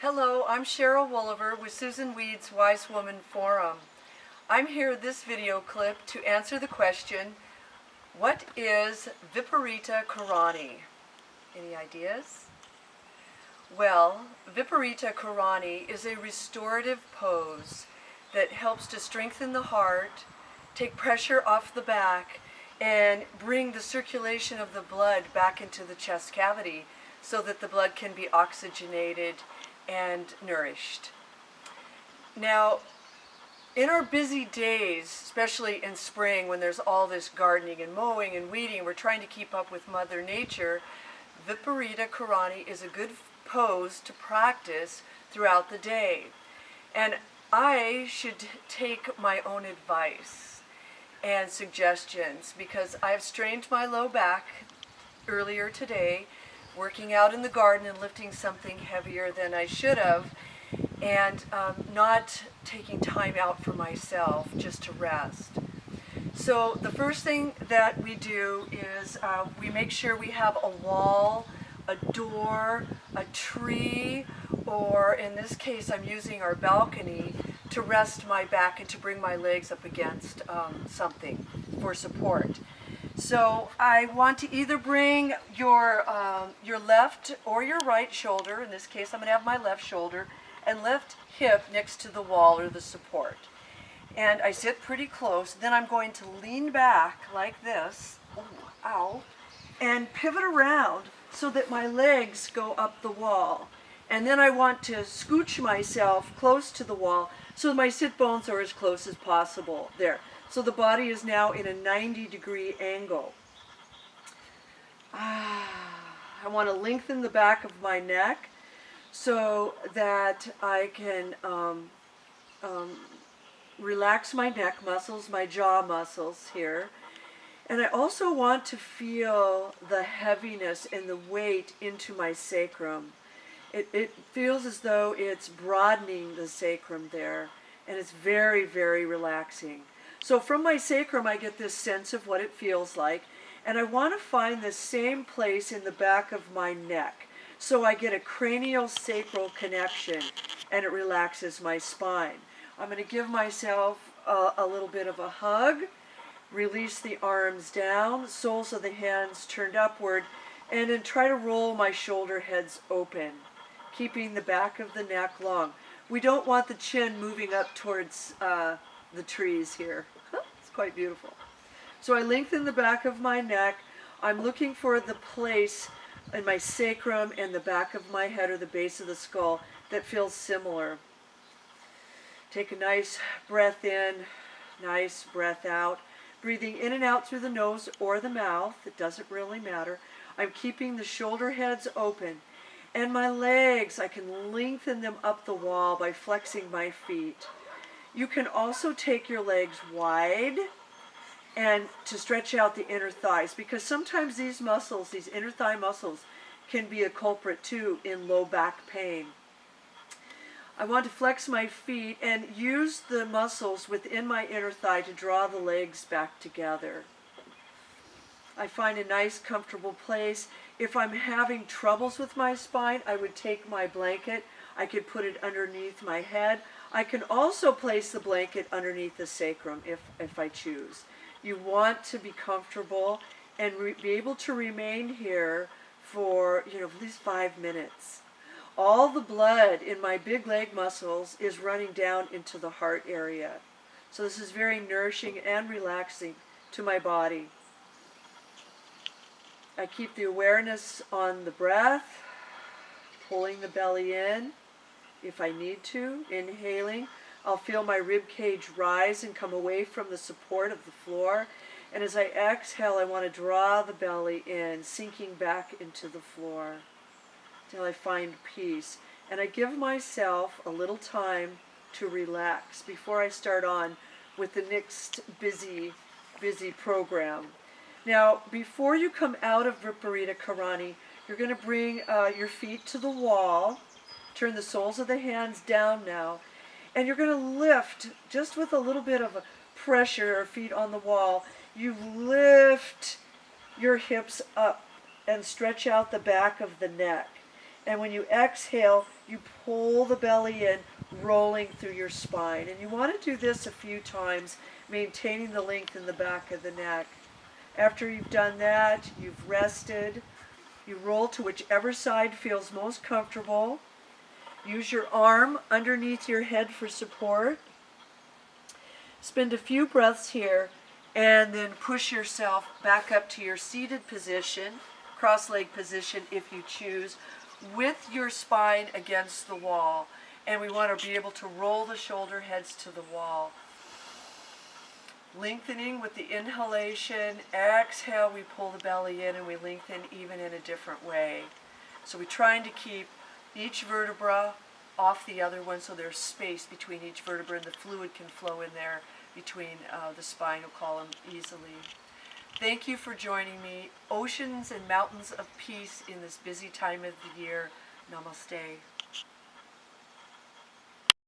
Hello, I'm Cheryl Wolliver with Susan Weed's Wise Woman Forum. I'm here in this video clip to answer the question, what is VIPARITA KARANI? Any ideas? Well, VIPARITA KARANI is a restorative pose that helps to strengthen the heart, take pressure off the back, and bring the circulation of the blood back into the chest cavity so that the blood can be oxygenated and nourished. Now, in our busy days, especially in spring when there's all this gardening and mowing and weeding, we're trying to keep up with Mother Nature, VIPARITA KARANI is a good pose to practice throughout the day. And I should take my own advice and suggestions because I've strained my low back earlier today working out in the garden and lifting something heavier than I should have, and not taking time out for myself just to rest. So the first thing that we do is we make sure we have a wall, a door, a tree, or in this case I'm using our balcony to rest my back and to bring my legs up against something for support. So I want to either bring your left or your right shoulder, in this case I'm going to have my left shoulder, and left hip next to the wall or the support. And I sit pretty close, then I'm going to lean back like this, and pivot around so that my legs go up the wall. And then I want to scooch myself close to the wall so my sit bones are as close as possible there. So the body is now in a 90-degree angle. I want to lengthen the back of my neck so that I can relax my neck muscles, my jaw muscles here. And I also want to feel the heaviness and the weight into my sacrum. It feels as though it's broadening the sacrum there, and it's very, very relaxing. So from my sacrum I get this sense of what it feels like, and I want to find the same place in the back of my neck. So I get a cranial-sacral connection, and it relaxes my spine. I'm going to give myself a little bit of a hug, release the arms down, soles of the hands turned upward, and then try to roll my shoulder heads open, keeping the back of the neck long. We don't want the chin moving up towards the trees here. It's quite beautiful. So I lengthen the back of my neck. I'm looking for the place in my sacrum and the back of my head or the base of the skull that feels similar. Take a nice breath in, nice breath out. Breathing in and out through the nose or the mouth, it doesn't really matter. I'm keeping the shoulder heads open. And my legs, I can lengthen them up the wall by flexing my feet. You can also take your legs wide and to stretch out the inner thighs, because sometimes these muscles, these inner thigh muscles, can be a culprit too in low back pain. I want to flex my feet and use the muscles within my inner thigh to draw the legs back together. I find a nice comfortable place. If I'm having troubles with my spine, I would take my blanket. I could put it underneath my head. I can also place the blanket underneath the sacrum if I choose. You want to be comfortable and be able to remain here for at least 5 minutes. All the blood in my big leg muscles is running down into the heart area. So this is very nourishing and relaxing to my body. I keep the awareness on the breath, pulling the belly in if I need to, inhaling. I'll feel my rib cage rise and come away from the support of the floor. And as I exhale, I want to draw the belly in, sinking back into the floor till I find peace. And I give myself a little time to relax before I start on with the next busy program. Now, before you come out of VIPARITA KARANI, you're going to bring your feet to the wall. Turn the soles of the hands down now. And you're going to lift, just with a little bit of a pressure, feet on the wall. You lift your hips up and stretch out the back of the neck. And when you exhale, you pull the belly in, rolling through your spine. And you want to do this a few times, maintaining the length in the back of the neck. After you've done that, you've rested. You roll to whichever side feels most comfortable. Use your arm underneath your head for support. Spend a few breaths here, and then push yourself back up to your seated position, cross-leg position if you choose, with your spine against the wall. And we want to be able to roll the shoulder heads to the wall. Lengthening with the inhalation. Exhale, we pull the belly in and we lengthen even in a different way. So we're trying to keep each vertebra off the other one so there's space between each vertebra and the fluid can flow in there between the spinal column easily. Thank you for joining me. Oceans and mountains of peace in this busy time of the year. Namaste.